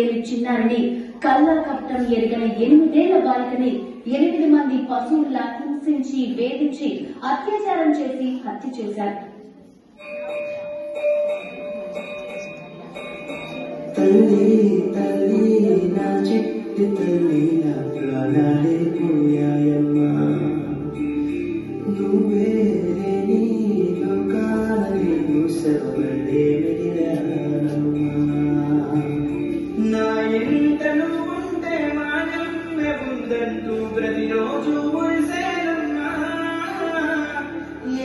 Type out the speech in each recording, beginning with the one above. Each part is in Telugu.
ఏళ్ల చిన్నారిని కల్లా కప్పటం ఎరగని 8 ఏళ్ల బాలికని 8 మంది పశువుల్లా హింసించి వేధించి అత్యాచారం చేసి హత్య చేశారు. తల్లి తల్లి నా చిట్టి తల్లి నా ప్రాణాలే పోయాయమ్మా, నువ్వే నీ లోకాల సర్వడే నా ఇంట నువ్వుంటే మానమ్మె ఉందంటూ ప్రతిరోజు మురిసేనమ్మా,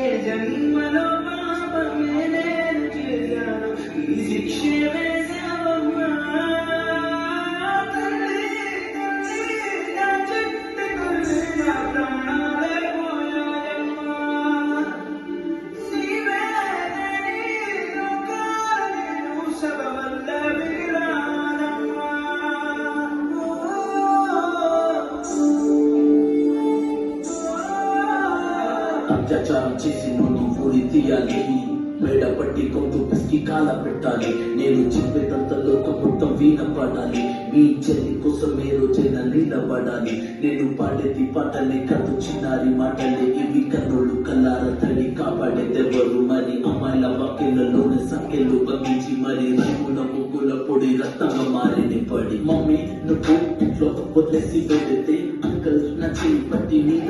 ఏ జన్మలో పాపమే నేను చేశాను ఈ శిక్షే వేశావమ్మా. తల్లి తల్లి నా చిట్టి తల్లి నా ప్రాణాలే పోయాయమ్మా, నీవే నీ లోకాల సర్వవల్ల అత్యాచారం చేసి నువ్వు ఊరి తీయాలి, మేడ పట్టి కొంత పిసికి కాల పెట్టాలి, నేను చెప్పేటంత లోకం మొత్తం వీణ పాడాలి, మీ చెల్లి కోసం ఏ రోజైనా నిలబడాలి, నేను పాడేది పాటలే కాదు చిన్నారి మాటలే, ఇవి కన్నులు కల్లార తల్లి కాపాడేదెవరు మరి, అమ్మాయిల వాక్యలలోనే సంఖ్యలు బంధించి మరి రంగుల ముగ్గుల పొడి రక్తంగా మారిని పడి, మమ్మీ నువ్వు ఇంట్లో వదిలేసి పెడితే అంకల్ నా చెయ్యి పట్టి మీద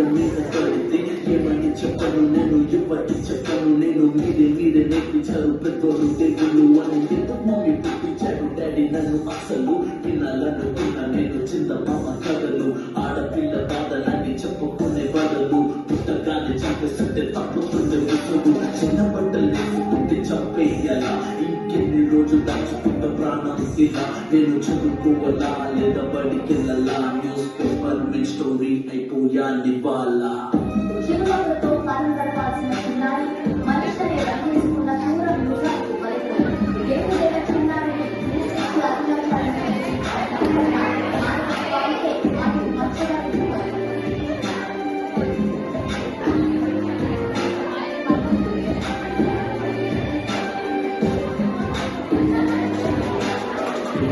పడితే ఏమని చెప్పను నేను, ఇవ్వటి చెప్పను నేను, మీరే నేర్పించారు పెద్దోళ్ళు దేవుళ్ళు అని ఎందుకు మమ్మీ పుట్టించాడు డాడీ నన్ను, అసలు వినాలనుకున్నా నేను చిన్న మామ కథలు, ఆడపిల్ల బాధలన్నీ చెప్పుకునే బదులు పుట్టగానే చంపేస్తుంటే తప్పుతుండే ముసుగు, చిన్న బట్టలు వేసుకుంటే చంపేయాలా, ఇంకెన్ని రోజులు దాచుకుంటా ప్రాణం ఇలా, నేను చదువుకోవాలా లేదా బడికెళ్ళాలా, న్యూస్ పేపర్ విన్ స్టోరీ అయిపోయా నివాళ. చిరునవ్వులతో కాలం గడపాల్సిన చిన్నారి మనిషిని రక్షించుకున్న దూర యుగాలు వరకు 7 ఏళ్ల చిన్నారిని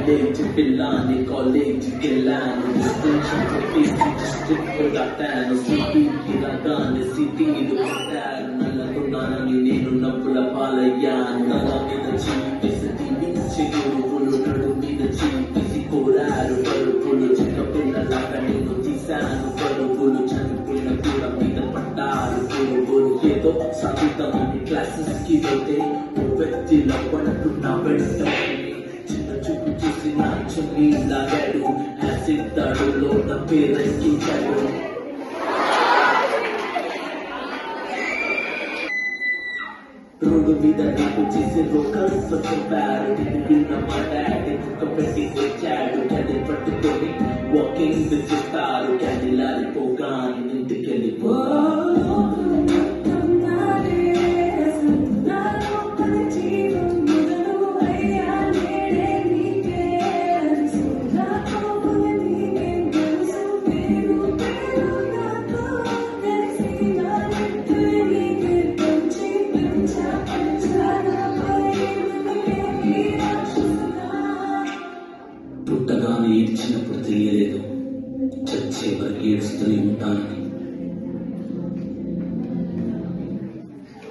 Village పిల్లాని కాలేజీకి వెళ్ళాను, డిస్టింక్షన్ కొట్టేసి డిస్ట్రిక్ట్ దాటాను, సిటీకి రాగానే సిటీలు కొట్టాను, నల్లకున్నానని నేను నవ్వుల పాలయ్యాను, తల మీద చీపేసి దీవించి గురువులు నడు మీద చీపేసి కోరారు పరుపులు, చిన్న పిల్లలాగా నేను తీశాను పరుగులు, చనిపోయిన కూడా మీద పడ్డారు పురుగులు, ఏదో సాగుతామని క్లాసెస్ కి వెళ్తే వ్యక్తిలో పడుతున్న వెంట చూపు చూసి నా చున్నీ లాగాడు, యాసిడ్ దాడులో నా పేరెక్కించాడు, రోడ్డు మీద నీకు చేసి రోకర్స్ చెప్పారు, నేను విన్న మా డాడీ కుక్క పెట్టి తెచ్చాడు, క్యాడీ పట్టుకొని వాకింగ్ చేస్తారు, క్యాడీ లారిపోగానే